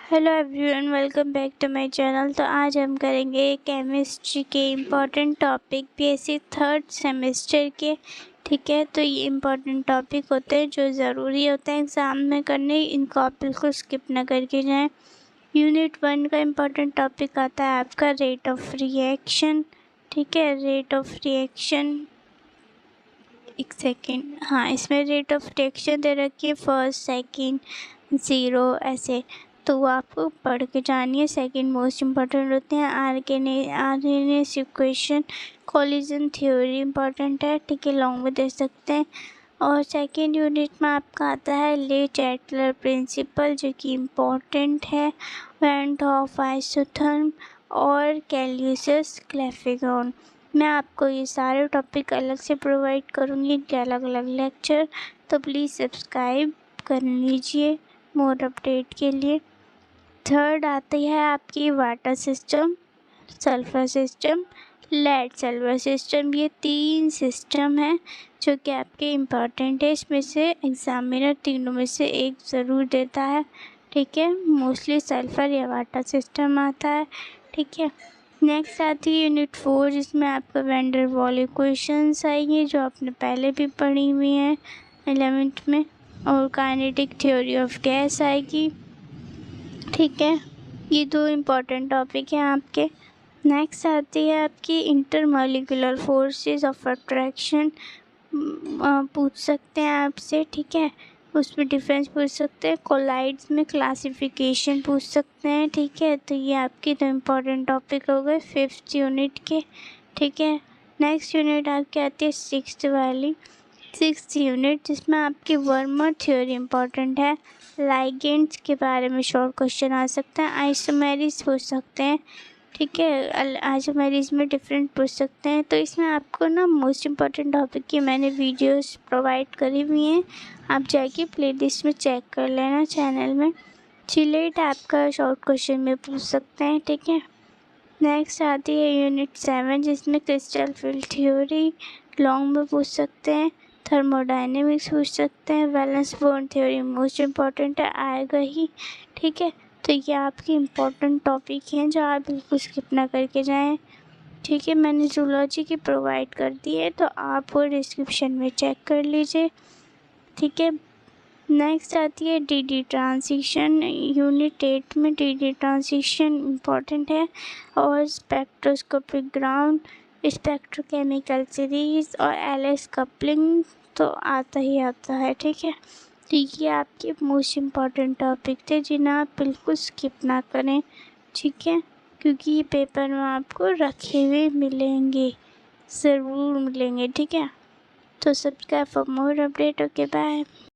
Hello everyone, welcome back to my channel. तो आज हम करेंगे केमिस्ट्री के important topic BSc third semester के। ठीक है, तो ये इम्पॉर्टेंट टॉपिक होते हैं जो ज़रूरी होते हैं एग्ज़ाम में करने, इनको आप बिल्कुल स्किप ना करके जाएं। यूनिट 1 का इम्पॉर्टेंट टॉपिक आता है आपका रेट ऑफ रिएक्शन। ठीक है, रेट ऑफ रिएक्शन, एक सेकेंड, हाँ इसमें रेट ऑफ रिएक्शन दे रखी है, फर्स्ट सेकेंड 0 ऐसे, तो वो आपको पढ़ के जानिए। सेकंड मोस्ट इम्पॉर्टेंट होते हैं आरएनए सिक्वेशन, कोलिजन थ्योरी इम्पॉर्टेंट है। ठीक है, लॉन्ग में दे सकते हैं। और सेकंड यूनिट में आपका आता है ले चैटलर प्रिंसिपल, जो कि इम्पॉर्टेंट है, वेंट ऑफ आइसोथर्म और कैल्यूसियस क्लेफिगॉन। मैं आपको ये सारे टॉपिक अलग से प्रोवाइड करूँगी इनके अलग अलग लेक्चर, तो प्लीज़ सब्सक्राइब कर लीजिए मोर अपडेट के लिए। थर्ड आती है आपकी water system, sulphur system, lead sulphur system. ये 3 सिस्टम हैं जो कि आपके इम्पॉर्टेंट है। इसमें से एग्जामिनर तीनों में से एक ज़रूर देता है। ठीक है, मोस्टली सल्फर या वाटर सिस्टम आता है। ठीक है, नेक्स्ट आती है यूनिट 4, जिसमें आपका वैन डर वाल इक्वेशंस आएंगे जो आपने पहले भी पढ़ी हुई हैं 11th में, और काइनेटिक थ्योरी ऑफ गैस आएगी। ठीक है, ये 2 इम्पॉर्टेंट टॉपिक हैं आपके। नेक्स्ट आती है आपकी इंटरमॉलिक्यूलर फोर्सेस ऑफ अट्रैक्शन, पूछ सकते हैं आपसे। ठीक है, उसमें डिफरेंस पूछ सकते हैं, कोलाइड्स में क्लासिफिकेशन पूछ सकते हैं। ठीक है, तो ये आपके 2 इम्पॉर्टेंट टॉपिक हो गए 5th यूनिट के। ठीक है, नेक्स्ट यूनिट आपकी आती है 6th वाली, 6th यूनिट, जिसमें आपकी वर्मर थ्योरी इम्पॉर्टेंट है। लाइगेंड्स के बारे में शॉर्ट क्वेश्चन आ सकते हैं, आइसोमेरिस पूछ सकते हैं। ठीक है, आइसोमेरिस में डिफरेंट पूछ सकते हैं। तो इसमें आपको ना मोस्ट इम्पॉर्टेंट टॉपिक की मैंने वीडियोस प्रोवाइड करी हुई हैं, आप जाके प्लेलिस्ट में चेक कर लेना चैनल में। चिलेट आपका शॉर्ट क्वेश्चन में पूछ सकते हैं। ठीक है, नेक्स्ट आती है यूनिट 7, जिसमें क्रिस्टल फील्ड थ्योरी लॉन्ग में पूछ सकते हैं, थर्मोडाइनमिक्स पूछ सकते हैं, valence bond theory most important है, आएगा ही। ठीक है, तो ये आपके इम्पॉर्टेंट टॉपिक हैं जो आप बिल्कुल स्किप ना करके जाएं। ठीक है, मैंने जूलॉजी की प्रोवाइड कर दी है, तो आप वो डिस्क्रिप्शन में चेक कर लीजिए। ठीक है, नेक्स्ट आती है डी ट्रांजिशन, यूनिट 8 में डी ट्रांजिशन इम्पॉर्टेंट है, और स्पेक्ट्रोस्कोपिक ग्राउंड, स्पेक्ट्रोकेमिकल सीरीज और एलएस कपलिंग तो आता ही आता है। ठीक है, तो ये आपके मोस्ट इम्पॉर्टेंट टॉपिक थे जिन्हें आप बिल्कुल स्किप ना करें। ठीक है, क्योंकि ये पेपर में आपको रखे हुए मिलेंगे, ज़रूर मिलेंगे। ठीक है, तो subscribe for more update. Okay, bye.